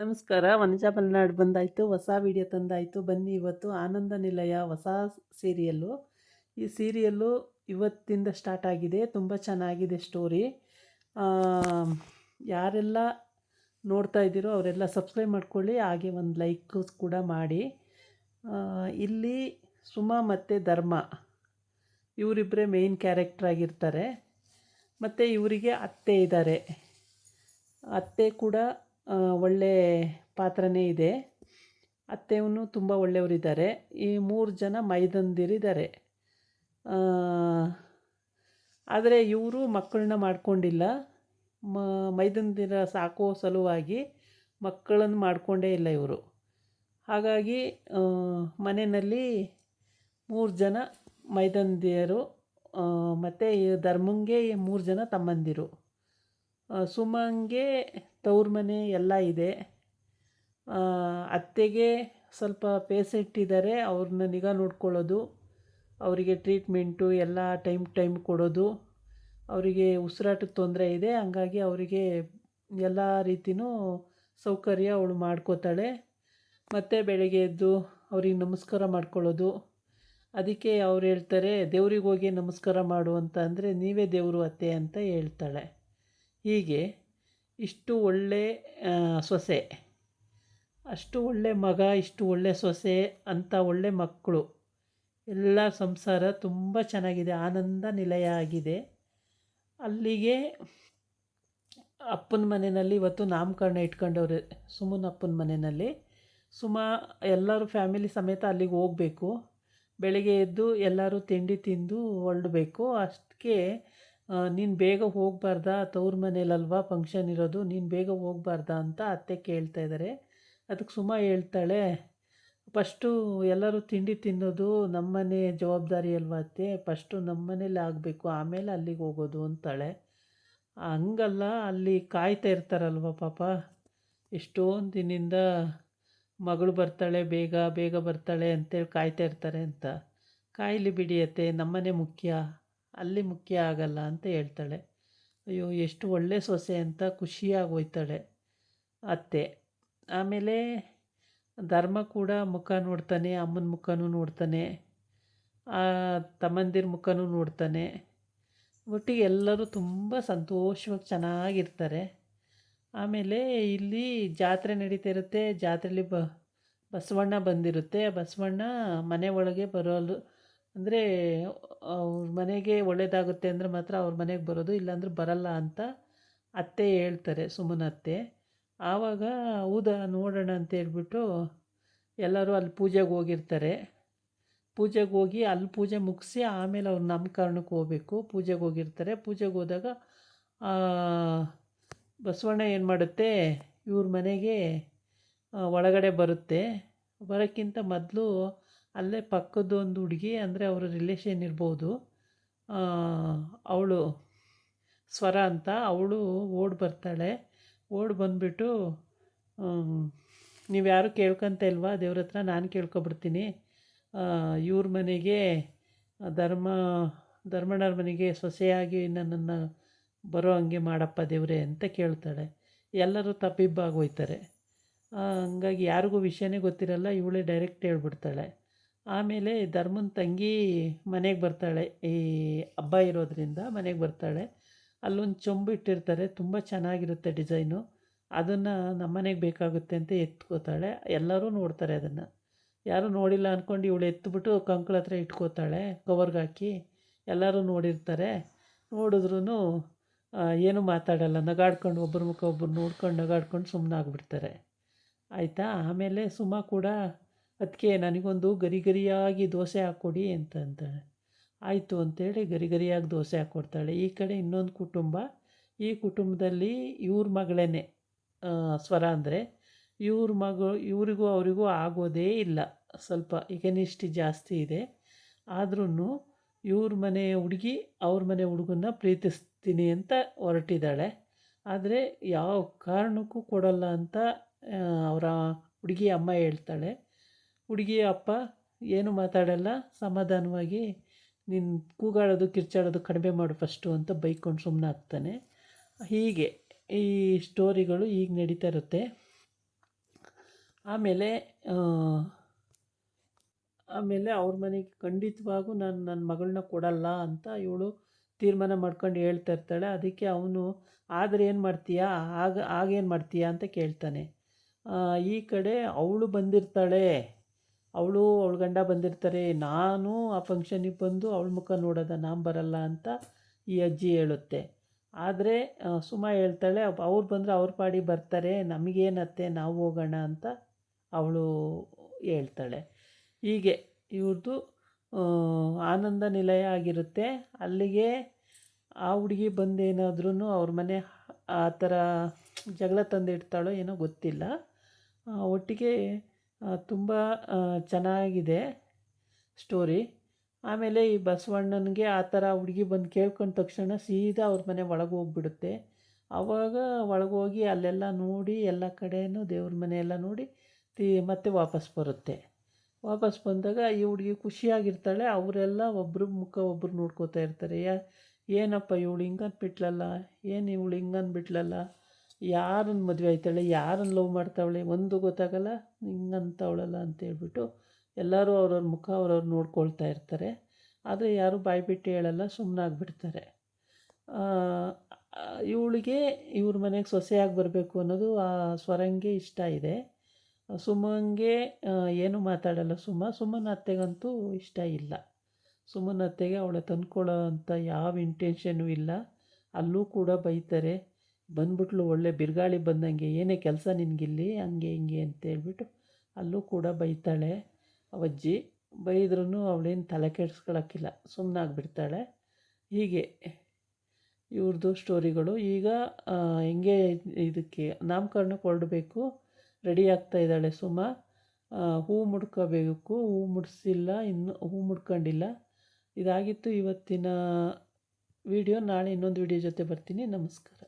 ನಮಸ್ಕಾರ. ವನಜಾ ಮಲೆನಾಡು ಬಂದಾಯಿತು, ಹೊಸ ವಿಡಿಯೋ ತಂದಾಯಿತು. ಬನ್ನಿ, ಇವತ್ತು ಆನಂದ ನಿಲಯ ಹೊಸ ಸೀರಿಯಲ್ಲು. ಈ ಸೀರಿಯಲ್ಲು ಇವತ್ತಿಂದ ಸ್ಟಾರ್ಟ್ ಆಗಿದೆ. ತುಂಬ ಚೆನ್ನಾಗಿದೆ ಸ್ಟೋರಿ. ಯಾರೆಲ್ಲ ನೋಡ್ತಾ ಇದ್ದೀರೋ ಅವರೆಲ್ಲ ಸಬ್ಸ್ಕ್ರೈಬ್ ಮಾಡ್ಕೊಳ್ಳಿ, ಹಾಗೆ ಒಂದು ಲೈಕ್ ಕೂಡ ಮಾಡಿ. ಇಲ್ಲಿ ಸುಮಾ ಮತ್ತು ಧರ್ಮ ಇವರಿಬ್ಬರೇ ಮೇಯ್ನ್ ಕ್ಯಾರೆಕ್ಟರ್ ಆಗಿರ್ತಾರೆ. ಮತ್ತು ಇವರಿಗೆ ಅತ್ತೆ ಇದ್ದಾರೆ. ಅತ್ತೆ ಕೂಡ ಒಳ್ಳೆ ಪಾತ್ರನೇ ಇದೆ. ಅತ್ತೆಯೂ ತುಂಬ ಒಳ್ಳೆಯವರಿದ್ದಾರೆ. ಈ 3 ಜನ ಮೈದಂದಿರಿದ್ದಾರೆ. ಆದರೆ ಇವರು ಮಕ್ಕಳನ್ನ ಮಾಡ್ಕೊಂಡಿಲ್ಲ. ಮೈದಂದಿರ ಸಾಕೋ ಸಲುವಾಗಿ ಮಕ್ಕಳನ್ನು ಮಾಡಿಕೊಂಡೇ ಇಲ್ಲ ಇವರು. ಹಾಗಾಗಿ ಮನೆಯಲ್ಲಿ 3 ಜನ ಮೈದಂದಿಯರು, ಮತ್ತು ಧರ್ಮಂಗೆ 3 ಜನ ತಮ್ಮಂದಿರು. ಸುಮಂಗೆ ತವ್ರ ಮನೆ ಎಲ್ಲ ಇದೆ. ಅತ್ತೆಗೆ ಸ್ವಲ್ಪ ಪೇಸೆಂಟ್ ಇದ್ದಾರೆ, ಅವ್ರನ್ನ ನಿಗಾ ನೋಡ್ಕೊಳ್ಳೋದು, ಅವರಿಗೆ ಟ್ರೀಟ್ಮೆಂಟು ಎಲ್ಲ ಟೈಮ್ ಕೊಡೋದು. ಅವರಿಗೆ ಉಸಿರಾಟದ ತೊಂದರೆ ಇದೆ, ಹಂಗಾಗಿ ಅವರಿಗೆ ಎಲ್ಲ ರೀತಿಯೂ ಸೌಕರ್ಯ ಅವಳು ಮಾಡ್ಕೋತಾಳೆ. ಮತ್ತು ಬೆಳಗ್ಗೆ ಎದ್ದು ಅವ್ರಿಗೆ ನಮಸ್ಕಾರ ಮಾಡ್ಕೊಳ್ಳೋದು. ಅದಕ್ಕೆ ಅವ್ರು ಹೇಳ್ತಾರೆ, ದೇವ್ರಿಗೆ ಹೋಗಿ ನಮಸ್ಕಾರ ಮಾಡು ಅಂತ. ಅಂದರೆ ನೀವೇ ದೇವರು ಅತ್ತೆ ಅಂತ ಹೇಳ್ತಾಳೆ. ಹೀಗೆ ಇಷ್ಟು ಒಳ್ಳೆ ಸೊಸೆ, ಅಷ್ಟು ಒಳ್ಳೆ ಮಗ, ಇಷ್ಟು ಒಳ್ಳೆ ಸೊಸೆ ಅಂತ ಒಳ್ಳೆ ಮಕ್ಕಳು, ಎಲ್ಲ ಸಂಸಾರ ತುಂಬ ಚೆನ್ನಾಗಿದೆ, ಆನಂದ ನಿಲಯ ಆಗಿದೆ. ಅಲ್ಲಿಗೆ ಅಪ್ಪನ ಮನೆಯಲ್ಲಿ ಇವತ್ತು ನಾಮಕರಣ ಇಟ್ಕೊಂಡವ್ರೆ, ಸುಮನ ಅಪ್ಪನ ಮನೆಯಲ್ಲಿ. ಎಲ್ಲರೂ ಫ್ಯಾಮಿಲಿ ಸಮೇತ ಅಲ್ಲಿಗೆ ಹೋಗಬೇಕು. ಬೆಳಗ್ಗೆ ಎದ್ದು ಎಲ್ಲರೂ ತಿಂಡಿ ತಿಂದು ಹೊರಡಬೇಕು. ಅಷ್ಟಕ್ಕೆ ನೀನು ಬೇಗ ಹೋಗಬಾರ್ದಾ, ತವ್ರ ಮನೇಲಲ್ವಾ ಫಂಕ್ಷನ್ ಇರೋದು, ನೀನು ಬೇಗ ಹೋಗಬಾರ್ದಾ ಅಂತ ಅತ್ತೆ ಕೇಳ್ತಾಯಿದ್ದಾರೆ. ಅದಕ್ಕೆ ಸುಮಾ ಹೇಳ್ತಾಳೆ, ಫಸ್ಟು ಎಲ್ಲರೂ ತಿಂಡಿ ತಿನ್ನೋದು ನಮ್ಮನೆ ಜವಾಬ್ದಾರಿ ಅಲ್ವಾ ಅತ್ತೆ, ಫಸ್ಟು ನಮ್ಮ ಮನೇಲಿ ಆಗಬೇಕು, ಆಮೇಲೆ ಅಲ್ಲಿಗೆ ಹೋಗೋದು ಅಂತಾಳೆ. ಹಂಗಲ್ಲ, ಅಲ್ಲಿ ಕಾಯ್ತಾ ಇರ್ತಾರಲ್ವ ಪಾಪ, ಎಷ್ಟೊಂದು ದಿನದಿಂದ ಮಗಳು ಬರ್ತಾಳೆ, ಬೇಗ ಬೇಗ ಬರ್ತಾಳೆ ಅಂತೇಳಿ ಕಾಯ್ತಾ ಇರ್ತಾರೆ ಅಂತ. ಕಾಯಲಿ ಬಿಡಿ ಅತ್ತೆ, ನಮ್ಮನೆ ಮುಖ್ಯ, ಅಲ್ಲಿ ಮುಖ್ಯ ಆಗಲ್ಲ ಅಂತ ಹೇಳ್ತಾಳೆ. ಅಯ್ಯೋ ಎಷ್ಟು ಒಳ್ಳೆ ಸೊಸೆ ಅಂತ ಖುಷಿಯಾಗಿ ಹೋಯ್ತಾಳೆ ಅತ್ತೆ. ಆಮೇಲೆ ಧರ್ಮ ಕೂಡ ಮುಖ ನೋಡ್ತಾನೆ, ಅಮ್ಮನ ಮುಖನೂ ನೋಡ್ತಾನೆ, ತಮ್ಮಂದಿರ ಮುಖನೂ ನೋಡ್ತಾನೆ. ಒಟ್ಟಿಗೆ ಎಲ್ಲರೂ ತುಂಬ ಸಂತೋಷವಾಗಿ ಚೆನ್ನಾಗಿರ್ತಾರೆ. ಆಮೇಲೆ ಇಲ್ಲಿ ಜಾತ್ರೆ ನಡೀತಾ ಇರುತ್ತೆ. ಜಾತ್ರೆಯಲ್ಲಿ ಬಸವಣ್ಣ ಬಂದಿರುತ್ತೆ. ಬಸವಣ್ಣ ಮನೆ ಒಳಗೆ ಬರೋದು, ಅಂದರೆ ಅವ್ರ ಮನೆಗೆ ಒಳ್ಳೆಯದಾಗುತ್ತೆ ಅಂದರೆ ಮಾತ್ರ ಅವ್ರ ಮನೆಗೆ ಬರೋದು, ಇಲ್ಲಾಂದ್ರೆ ಬರಲ್ಲ ಅಂತ ಅತ್ತೆ ಹೇಳ್ತಾರೆ, ಸುಮನ ಅತ್ತೆ. ಆವಾಗ ಹೌದಾ ನೋಡೋಣ ಅಂತೇಳ್ಬಿಟ್ಟು ಎಲ್ಲರೂ ಅಲ್ಲಿ ಪೂಜೆಗೆ ಹೋಗಿರ್ತಾರೆ. ಪೂಜೆಗೆ ಹೋಗಿ ಅಲ್ಲಿ ಪೂಜೆ ಮುಗಿಸಿ ಆಮೇಲೆ ಅವ್ರು ನಾಮಕರಣಕ್ಕೆ ಹೋಗಬೇಕು. ಪೂಜೆಗೆ ಹೋಗಿರ್ತಾರೆ. ಪೂಜೆಗೆ ಹೋದಾಗ ಬಸವಣ್ಣ ಏನು ಮಾಡುತ್ತೆ, ಇವ್ರ ಮನೆಗೆ ಒಳಗಡೆ ಬರುತ್ತೆ. ಬರೋಕ್ಕಿಂತ ಮೊದಲು ಅಲ್ಲೇ ಪಕ್ಕದ ಒಂದು ಹುಡುಗಿ, ಅಂದರೆ ಅವರ ರಿಲೇಷನ್ ಇರ್ಬೋದು, ಅವಳು ಸ್ವರ ಅಂತ, ಅವಳು ಓಡಿ ಬರ್ತಾಳೆ. ಓಡಿ ಬಂದುಬಿಟ್ಟು, ನೀವು ಯಾರು ಕೇಳ್ಕೊಂತ ಇಲ್ವಾ ದೇವ್ರ ಹತ್ರ, ನಾನು ಕೇಳ್ಕೊಬಿಡ್ತೀನಿ, ಇವ್ರ ಮನೆಗೆ ಧರ್ಮಣ್ಣವ್ರ ಮನೆಗೆ ಸೊಸೆಯಾಗಿ ನನ್ನನ್ನು ಬರೋ ಹಂಗೆ ಮಾಡಪ್ಪ ದೇವ್ರೆ ಅಂತ ಕೇಳ್ತಾಳೆ. ಎಲ್ಲರೂ ತಬ್ಬಿಬ್ಬಾಗಿ ಹೋಯ್ತಾರೆ. ಹಂಗಾಗಿ ಯಾರಿಗೂ ವಿಷಯನೇ ಗೊತ್ತಿರಲ್ಲ, ಇವಳೇ ಡೈರೆಕ್ಟ್ ಹೇಳ್ಬಿಡ್ತಾಳೆ. ಆಮೇಲೆ ಧರ್ಮನ ತಂಗಿ ಮನೆಗೆ ಬರ್ತಾಳೆ, ಈ ಹಬ್ಬ ಇರೋದ್ರಿಂದ ಮನೆಗೆ ಬರ್ತಾಳೆ. ಅಲ್ಲೊಂದು ಚೊಂಬು ಇಟ್ಟಿರ್ತಾರೆ, ತುಂಬ ಚೆನ್ನಾಗಿರುತ್ತೆ ಡಿಸೈನು. ಅದನ್ನು ನಮ್ಮನೆಗೆ ಬೇಕಾಗುತ್ತೆ ಅಂತ ಎತ್ಕೋತಾಳೆ. ಎಲ್ಲರೂ ನೋಡ್ತಾರೆ ಅದನ್ನು, ಯಾರೂ ನೋಡಿಲ್ಲ ಅಂದ್ಕೊಂಡು ಇವಳು ಎತ್ಬಿಟ್ಟು ಕಂಕ್ಳ ಹತ್ರ ಇಟ್ಕೋತಾಳೆ, ಕವರ್ಗೆ ಹಾಕಿ. ಎಲ್ಲರೂ ನೋಡಿರ್ತಾರೆ. ನೋಡಿದ್ರೂ ಏನೂ ಮಾತಾಡಲ್ಲ, ನಗಾಡ್ಕೊಂಡು ಒಬ್ಬರ ಮುಖ ಒಬ್ಬರು ನೋಡ್ಕೊಂಡು ನಗಾಡ್ಕೊಂಡು ಸುಮ್ಮನಾಗ್ಬಿಡ್ತಾರೆ. ಆಯಿತಾ. ಆಮೇಲೆ ಸುಮಾ ಕೂಡ ಅದಕ್ಕೆ ನನಗೊಂದು ಗರಿ ಗರಿಯಾಗಿ ದೋಸೆ ಹಾಕ್ಕೊಡಿ ಅಂತ ಅಂತಾಳೆ. ಆಯಿತು ಅಂತೇಳಿ ಗರಿ ಗರಿಯಾಗಿ ದೋಸೆ ಹಾಕ್ಕೊಡ್ತಾಳೆ. ಈ ಕಡೆ ಇನ್ನೊಂದು ಕುಟುಂಬ, ಈ ಕುಟುಂಬದಲ್ಲಿ ಇವ್ರ ಮಗಳೇ ಸ್ವರ, ಅಂದರೆ ಇವರಿಗೂ ಅವರಿಗೂ ಆಗೋದೇ ಇಲ್ಲ, ಸ್ವಲ್ಪ ಈಗನಿಷ್ಠ ಜಾಸ್ತಿ ಇದೆ. ಆದ್ರೂ ಇವ್ರ ಮನೆ ಹುಡುಗಿ ಅವ್ರ ಮನೆ ಹುಡುಗನ್ನ ಪ್ರೀತಿಸ್ತೀನಿ ಅಂತ ಹೊರಟಿದ್ದಾಳೆ. ಆದರೆ ಯಾವ ಕಾರಣಕ್ಕೂ ಕೊಡಲ್ಲ ಅಂತ ಅವರ ಹುಡುಗಿ ಅಮ್ಮ ಹೇಳ್ತಾಳೆ. ಹುಡುಗಿ ಅಪ್ಪ ಏನು ಮಾತಾಡಲ್ಲ, ಸಮಾಧಾನವಾಗಿ ನೀನು ಕೂಗಾಡೋದು ಕಿರ್ಚಾಡೋದು ಕಡಿಮೆ ಮಾಡು ಫಸ್ಟು ಅಂತ ಬೈಕೊಂಡು ಸುಮ್ಮನಾಗ್ತಾನೆ. ಹೀಗೆ ಈ ಸ್ಟೋರಿಗಳು ಈಗ ನಡೀತಾ ಇರುತ್ತೆ. ಆಮೇಲೆ ಆ, ಆಮೇಲೆ ಅವ್ರ ಮನೆಗೆ ಖಂಡಿತವಾಗೂ ನಾನು ನನ್ನ ಮಗಳನ್ನ ಕೊಡಲ್ಲ ಅಂತ ಇವಳು ತೀರ್ಮಾನ ಮಾಡ್ಕೊಂಡು ಹೇಳ್ತಾ ಇರ್ತಾಳೆ. ಅದಕ್ಕೆ ಅವನು ಆದರೆ ಏನು ಮಾಡ್ತೀಯಾ, ಆಗೇನು ಮಾಡ್ತೀಯಾ ಅಂತ ಕೇಳ್ತಾನೆ. ಈ ಕಡೆ ಅವಳು ಬಂದಿರ್ತಾಳೆ, ಅವಳ ಗಂಡ ಬಂದಿರ್ತಾರೆ. ನಾನು ಆ ಫಂಕ್ಷನಿಗೆ ಬಂದು ಅವಳ ಮುಖ ನೋಡೋದ, ನಾನು ಬರಲ್ಲ ಅಂತ ಈ ಅಜ್ಜಿ ಹೇಳುತ್ತೆ. ಆದರೆ ಸುಮಾ ಹೇಳ್ತಾಳೆ, ಅವ್ರು ಬಂದರೆ ಅವ್ರ ಪಾಡಿ ಬರ್ತಾರೆ, ನಮಗೇನತ್ತೆ, ನಾವು ಹೋಗೋಣ ಅಂತ ಅವಳು ಹೇಳ್ತಾಳೆ. ಹೀಗೆ ಇವ್ರದ್ದು ಆನಂದ ನಿಲಯ ಆಗಿರುತ್ತೆ. ಅಲ್ಲಿಗೆ ಆ ಹುಡುಗಿ ಬಂದೇನಾದ್ರೂ ಅವ್ರ ಮನೆ ಆ ಥರ ಜಗಳ ತಂದಿಡ್ತಾಳೋ ಏನೋ ಗೊತ್ತಿಲ್ಲ. ಒಟ್ಟಿಗೆ ತುಂಬ ಚೆನ್ನಾಗಿದೆ ಸ್ಟೋರಿ. ಆಮೇಲೆ ಈ ಬಸವಣ್ಣನಿಗೆ ಆ ಥರ ಹುಡುಗಿ ಬಂದು ಕೇಳ್ಕೊಂಡ ತಕ್ಷಣ ಸೀದಾ ಅವ್ರ ಮನೆ ಒಳಗೆ ಹೋಗ್ಬಿಡುತ್ತೆ. ಆವಾಗ ಒಳಗೋಗಿ ಅಲ್ಲೆಲ್ಲ ನೋಡಿ ಎಲ್ಲ ಕಡೆಯೂ ದೇವ್ರ ಮನೆ ಎಲ್ಲ ನೋಡಿ ಮತ್ತೆ ವಾಪಸ್ ಬರುತ್ತೆ. ವಾಪಸ್ ಬಂದಾಗ ಈ ಹುಡುಗಿ ಖುಷಿಯಾಗಿರ್ತಾಳೆ. ಅವರೆಲ್ಲ ಒಬ್ಬರು ಮುಖ ಒಬ್ಬರು ನೋಡ್ಕೋತಾ ಇರ್ತಾರೆ. ಏನಪ್ಪ ಇವಳು ಹಿಂಗಂದ್ಬಿಟ್ಲಲ್ಲ, ಏನು ಇವಳು ಹಿಂಗಂದ್ಬಿಟ್ಲಲ್ಲ, ಯಾರನ್ನು ಮದುವೆ ಆಯ್ತಾಳೆ, ಯಾರನ್ನು ಲವ್ ಮಾಡ್ತಾವಳೆ ಒಂದು ಗೊತ್ತಾಗಲ್ಲ, ಹಿಂಗಂತವಳಲ್ಲ ಅಂತೇಳ್ಬಿಟ್ಟು ಎಲ್ಲರೂ ಅವ್ರವ್ರ ಮುಖ ಅವ್ರವ್ರು ನೋಡ್ಕೊಳ್ತಾ ಇರ್ತಾರೆ. ಆದರೆ ಯಾರೂ ಬಾಯ್ಬಿಟ್ಟು ಹೇಳಲ್ಲ, ಸುಮ್ಮನಾಗ್ಬಿಡ್ತಾರೆ. ಇವಳಿಗೆ ಇವ್ರ ಮನೆಗೆ ಸೊಸೆಯಾಗಿ ಬರಬೇಕು ಅನ್ನೋದು ಆ ಸ್ವರಂಗೆ ಇಷ್ಟ ಇದೆ. ಸುಮಂಗೆ ಏನೂ ಮಾತಾಡಲ್ಲ. ಸುಮನ ಅತ್ತೆಗಂತೂ ಇಷ್ಟ ಇಲ್ಲ. ಸುಮನ ಅತ್ತೆಗೆ ಅವಳ ತಂದ್ಕೊಳ್ಳೋ ಅಂಥ ಯಾವ ಇಂಟೆನ್ಷನ್ನೂ ಇಲ್ಲ. ಅಲ್ಲೂ ಕೂಡ ಬೈತಾರೆ. ಬಂದ್ಬಿಟ್ಲು ಒಳ್ಳೆ ಬಿರುಗಾಳಿ ಬಂದಂಗೆ, ಏನೇ ಕೆಲಸ ನಿನಗಿಲ್ಲಿ, ಹಂಗೆ ಹಿಂಗೆ ಅಂತೇಳ್ಬಿಟ್ಟು ಅಲ್ಲೂ ಕೂಡ ಬೈತಾಳೆ ಅವಜ್ಜಿ. ಬೈದ್ರೂ ಅವಳೇನು ತಲೆ ಕೆಡಿಸ್ಕೊಳಕ್ಕಿಲ್ಲ, ಸುಮ್ಮನಾಗ್ಬಿಡ್ತಾಳೆ. ಹೀಗೆ ಇವ್ರದ್ದು ಸ್ಟೋರಿಗಳು. ಈಗ ಹೆಂಗೆ ಇದಕ್ಕೆ ನಾಮಕರಣಕ್ಕೆ ಹೊರಡಬೇಕು, ರೆಡಿ ಆಗ್ತಾ ಇದ್ದಾಳೆ ಸುಮಾ. ಹೂ ಮುಡ್ಕೋಬೇಕು, ಹೂ ಮುಡಿಸಿಲ್ಲ, ಇನ್ನೂ ಹೂ ಮುಡ್ಕೊಂಡಿಲ್ಲ. ಇದಾಗಿತ್ತು ಇವತ್ತಿನ ವಿಡಿಯೋ. ನಾಳೆ ಇನ್ನೊಂದು ವಿಡಿಯೋ ಜೊತೆ ಬರ್ತೀನಿ. ನಮಸ್ಕಾರ.